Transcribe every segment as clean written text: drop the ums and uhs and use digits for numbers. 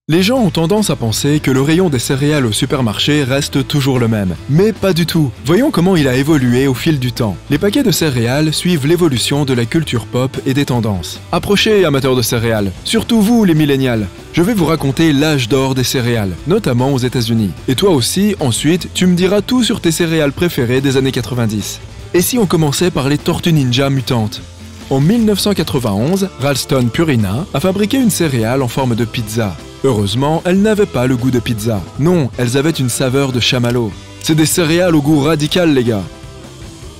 Les gens ont tendance à penser que le rayon des céréales au supermarché reste toujours le même. Mais pas du tout. Voyons comment il a évolué au fil du temps. Les paquets de céréales suivent l'évolution de la culture pop et des tendances. Approchez, amateurs de céréales. Surtout vous, les millénials. Je vais vous raconter l'âge d'or des céréales, notamment aux États-Unis. Et toi aussi, ensuite, tu me diras tout sur tes céréales préférées des années 90. Et si on commençait par les Tortues Ninja mutantes ? En 1991, Ralston Purina a fabriqué une céréale en forme de pizza. Heureusement, elles n'avaient pas le goût de pizza. Non, elles avaient une saveur de chamallow. C'est des céréales au goût radical, les gars.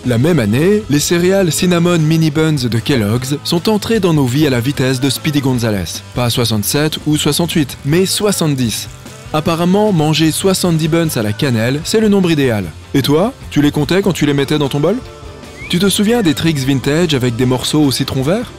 La même année, les céréales Cinnamon Mini Buns de Kellogg's sont entrées dans nos vies à la vitesse de Speedy Gonzales. Pas 67 ou 68, mais 70. Apparemment, manger 70 buns à la cannelle, c'est le nombre idéal. Et toi, tu les comptais quand tu les mettais dans ton bol ? Tu te souviens des Trix Vintage avec des morceaux au citron vert ?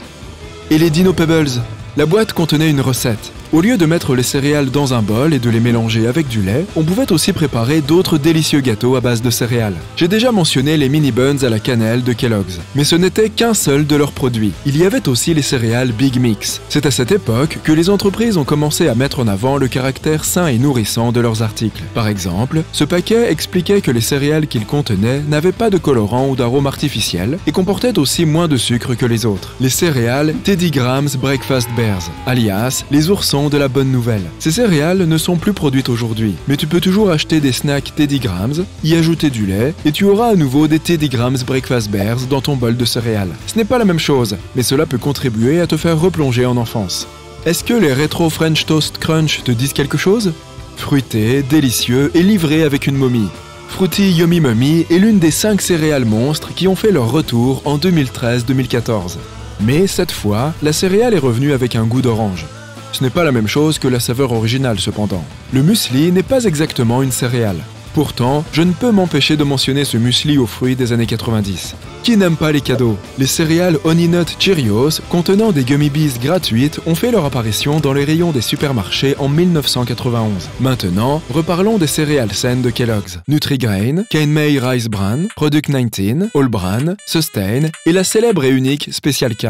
Et les Dino Pebbles ? La boîte contenait une recette. Au lieu de mettre les céréales dans un bol et de les mélanger avec du lait, on pouvait aussi préparer d'autres délicieux gâteaux à base de céréales. J'ai déjà mentionné les mini buns à la cannelle de Kellogg's, mais ce n'était qu'un seul de leurs produits. Il y avait aussi les céréales Big Mix. C'est à cette époque que les entreprises ont commencé à mettre en avant le caractère sain et nourrissant de leurs articles. Par exemple, ce paquet expliquait que les céréales qu'il contenait n'avaient pas de colorant ou d'arôme artificiel et comportaient aussi moins de sucre que les autres. Les céréales Teddy Grahams Breakfast Bears, alias les oursons de la bonne nouvelle. Ces céréales ne sont plus produites aujourd'hui, mais tu peux toujours acheter des snacks Teddy Grahams, y ajouter du lait, et tu auras à nouveau des Teddy Grahams Breakfast Bears dans ton bol de céréales. Ce n'est pas la même chose, mais cela peut contribuer à te faire replonger en enfance. Est-ce que les Retro French Toast Crunch te disent quelque chose ? Fruité, délicieux et livré avec une momie. Fruity Yummy Mummy est l'une des 5 céréales monstres qui ont fait leur retour en 2013-2014. Mais cette fois, la céréale est revenue avec un goût d'orange. Ce n'est pas la même chose que la saveur originale cependant. Le muesli n'est pas exactement une céréale. Pourtant, je ne peux m'empêcher de mentionner ce muesli aux fruits des années 90. Qui n'aime pas les cadeaux ? Les céréales Honey Nut Cheerios, contenant des gummy bears gratuites, ont fait leur apparition dans les rayons des supermarchés en 1991. Maintenant, reparlons des céréales saines de Kellogg's. Nutri-Grain, Cane-May Rice Bran, Product 19, All Bran, Sustain et la célèbre et unique Special K.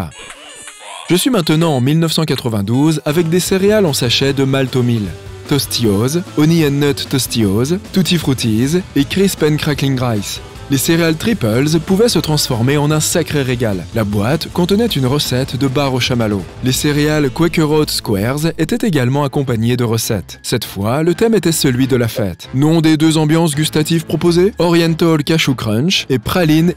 Je suis maintenant en 1992 avec des céréales en sachet de Malt-O-Meal, Tostios, Honey and Nut Tostios, Tutti Fruities et Crisp and Crackling Rice. Les céréales Triples pouvaient se transformer en un sacré régal. La boîte contenait une recette de barres au chamallow. Les céréales Quaker Oat Squares étaient également accompagnées de recettes. Cette fois, le thème était celui de la fête. Nom des 2 ambiances gustatives proposées ? Oriental Cashew Crunch et Praline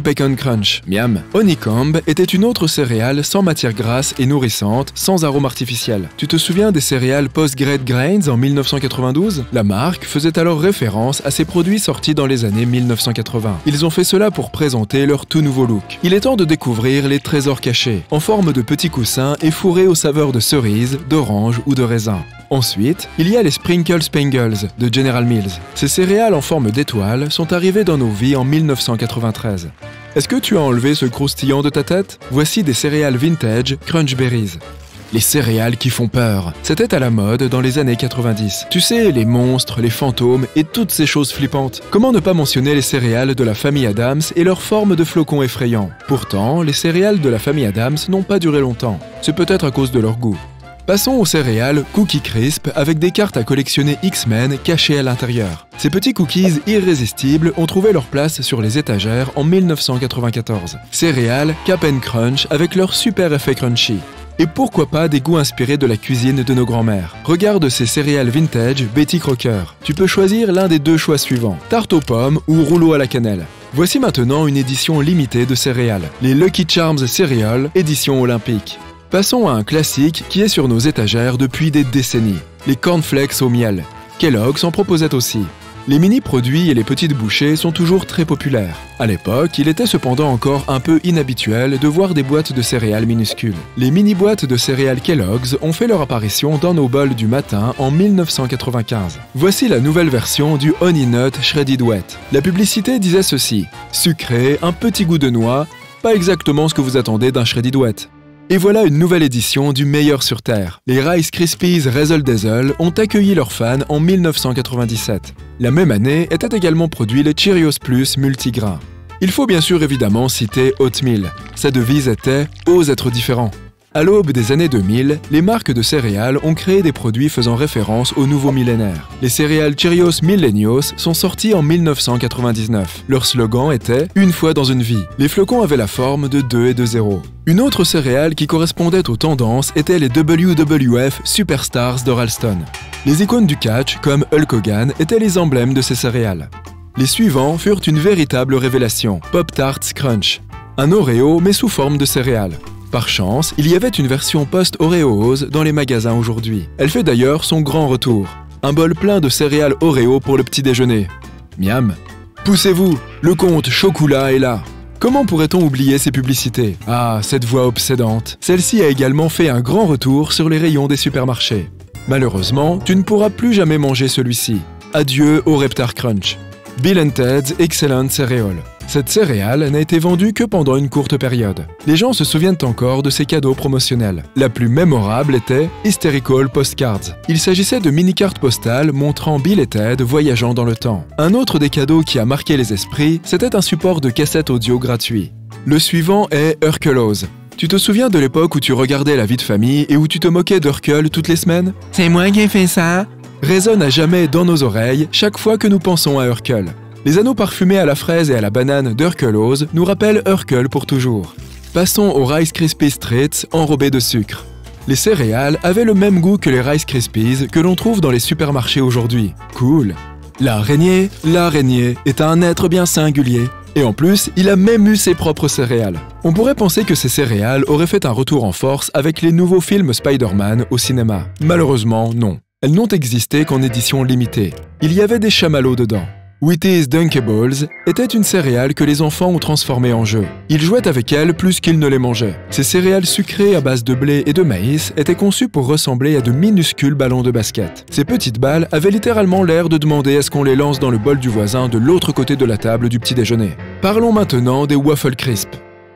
Pecan Crunch. Miam. Honeycomb était une autre céréale sans matière grasse et nourrissante, sans arôme artificiel. Tu te souviens des céréales Post-Grade Grains en 1992 ? La marque faisait alors référence à ces produits sortis dans les années 1980. Ils ont fait cela pour présenter leur tout nouveau look. Il est temps de découvrir les trésors cachés, en forme de petits coussins et fourrés aux saveurs de cerise, d'orange ou de raisin. Ensuite, il y a les Sprinkle Spangles de General Mills. Ces céréales en forme d'étoile sont arrivées dans nos vies en 1993. Est-ce que tu as enlevé ce croustillant de ta tête ? Voici des céréales vintage Crunch Berries. Les céréales qui font peur. C'était à la mode dans les années 90. Tu sais, les monstres, les fantômes et toutes ces choses flippantes. Comment ne pas mentionner les céréales de la famille Adams et leur forme de flocons effrayants ? Pourtant, les céréales de la famille Adams n'ont pas duré longtemps. C'est peut-être à cause de leur goût. Passons aux céréales Cookie Crisp avec des cartes à collectionner X-Men cachées à l'intérieur. Ces petits cookies irrésistibles ont trouvé leur place sur les étagères en 1994. Céréales Cap & Crunch avec leur super effet crunchy. Et pourquoi pas des goûts inspirés de la cuisine de nos grands-mères. Regarde ces céréales vintage Betty Crocker. Tu peux choisir l'un des 2 choix suivants, tarte aux pommes ou rouleau à la cannelle. Voici maintenant une édition limitée de céréales, les Lucky Charms Cereal, édition olympique. Passons à un classique qui est sur nos étagères depuis des décennies, les cornflakes au miel. Kellogg's en proposait aussi. Les mini-produits et les petites bouchées sont toujours très populaires. À l'époque, il était cependant encore un peu inhabituel de voir des boîtes de céréales minuscules. Les mini-boîtes de céréales Kellogg's ont fait leur apparition dans nos bols du matin en 1995. Voici la nouvelle version du Honey Nut Shredded Wet. La publicité disait ceci : sucré, un petit goût de noix, pas exactement ce que vous attendez d'un Shredded Wet. Et voilà une nouvelle édition du meilleur sur Terre. Les Rice Krispies Razzle Dazzle ont accueilli leurs fans en 1997. La même année étaient également produits les Cheerios Plus multigrains. Il faut bien sûr évidemment citer Oatmeal. Sa devise était « Ose être différent ». À l'aube des années 2000, les marques de céréales ont créé des produits faisant référence au nouveau millénaire. Les céréales Cheerios Millennials sont sorties en 1999. Leur slogan était « Une fois dans une vie ». Les flocons avaient la forme de 2 et de 0. Une autre céréale qui correspondait aux tendances était les WWF Superstars de Ralston. Les icônes du catch, comme Hulk Hogan, étaient les emblèmes de ces céréales. Les suivants furent une véritable révélation, Pop-Tarts Crunch. Un Oreo mais sous forme de céréales. Par chance, il y avait une version post-Oreos dans les magasins aujourd'hui. Elle fait d'ailleurs son grand retour. Un bol plein de céréales Oreo pour le petit déjeuner. Miam! Poussez-vous, le compte Chocolat est là. Comment pourrait-on oublier ces publicités? Ah, cette voix obsédante. Celle-ci a également fait un grand retour sur les rayons des supermarchés. Malheureusement, tu ne pourras plus jamais manger celui-ci. Adieu au Reptar Crunch. Bill & Ted's Excellent Cereal. Cette céréale n'a été vendue que pendant une courte période. Les gens se souviennent encore de ces cadeaux promotionnels. La plus mémorable était Hysterical Postcards. Il s'agissait de mini-cartes postales montrant Bill et Ted voyageant dans le temps. Un autre des cadeaux qui a marqué les esprits, c'était un support de cassette audio gratuit. Le suivant est Hercules. Tu te souviens de l'époque où tu regardais La Vie de famille et où tu te moquais d'Hercule toutes les semaines? C'est moi qui ai fait ça! Résonne à jamais dans nos oreilles chaque fois que nous pensons à Hercule. Les anneaux parfumés à la fraise et à la banane d'Hercules nous rappellent Hercule pour toujours. Passons aux Rice Krispies Treats enrobés de sucre. Les céréales avaient le même goût que les Rice Krispies que l'on trouve dans les supermarchés aujourd'hui. Cool! L'araignée est un être bien singulier. Et en plus, il a même eu ses propres céréales. On pourrait penser que ces céréales auraient fait un retour en force avec les nouveaux films Spider-Man au cinéma. Malheureusement, non. Elles n'ont existé qu'en édition limitée. Il y avait des chamallows dedans. Wheaties Dunkables était une céréale que les enfants ont transformée en jeu. Ils jouaient avec elle plus qu'ils ne les mangeaient. Ces céréales sucrées à base de blé et de maïs étaient conçues pour ressembler à de minuscules ballons de basket. Ces petites balles avaient littéralement l'air de demander à ce qu'on les lance dans le bol du voisin de l'autre côté de la table du petit déjeuner. Parlons maintenant des Waffle Crisp.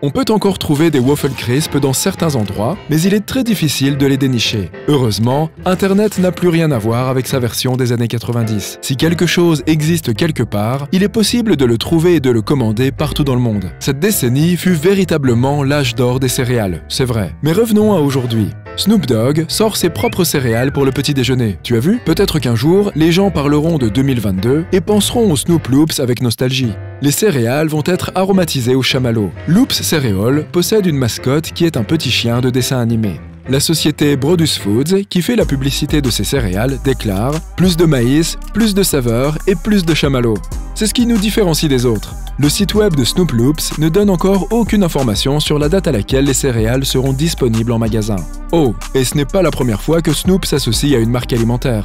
On peut encore trouver des Waffle Crisp dans certains endroits, mais il est très difficile de les dénicher. Heureusement, Internet n'a plus rien à voir avec sa version des années 90. Si quelque chose existe quelque part, il est possible de le trouver et de le commander partout dans le monde. Cette décennie fut véritablement l'âge d'or des céréales, c'est vrai. Mais revenons à aujourd'hui. Snoop Dogg sort ses propres céréales pour le petit déjeuner. Tu as vu? Peut-être qu'un jour, les gens parleront de 2022 et penseront aux Snoop Loops avec nostalgie. Les céréales vont être aromatisées au chamallow. Loops Cereal possède une mascotte qui est un petit chien de dessin animé. La société Brodus Foods, qui fait la publicité de ces céréales, déclare « Plus de maïs, plus de saveur et plus de chamallow ». C'est ce qui nous différencie des autres. Le site web de Snoop Loops ne donne encore aucune information sur la date à laquelle les céréales seront disponibles en magasin. Oh, et ce n'est pas la première fois que Snoop s'associe à une marque alimentaire.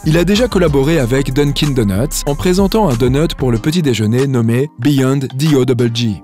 Il a déjà collaboré avec Dunkin' Donuts en présentant un donut pour le petit déjeuner nommé Beyond D.O.G.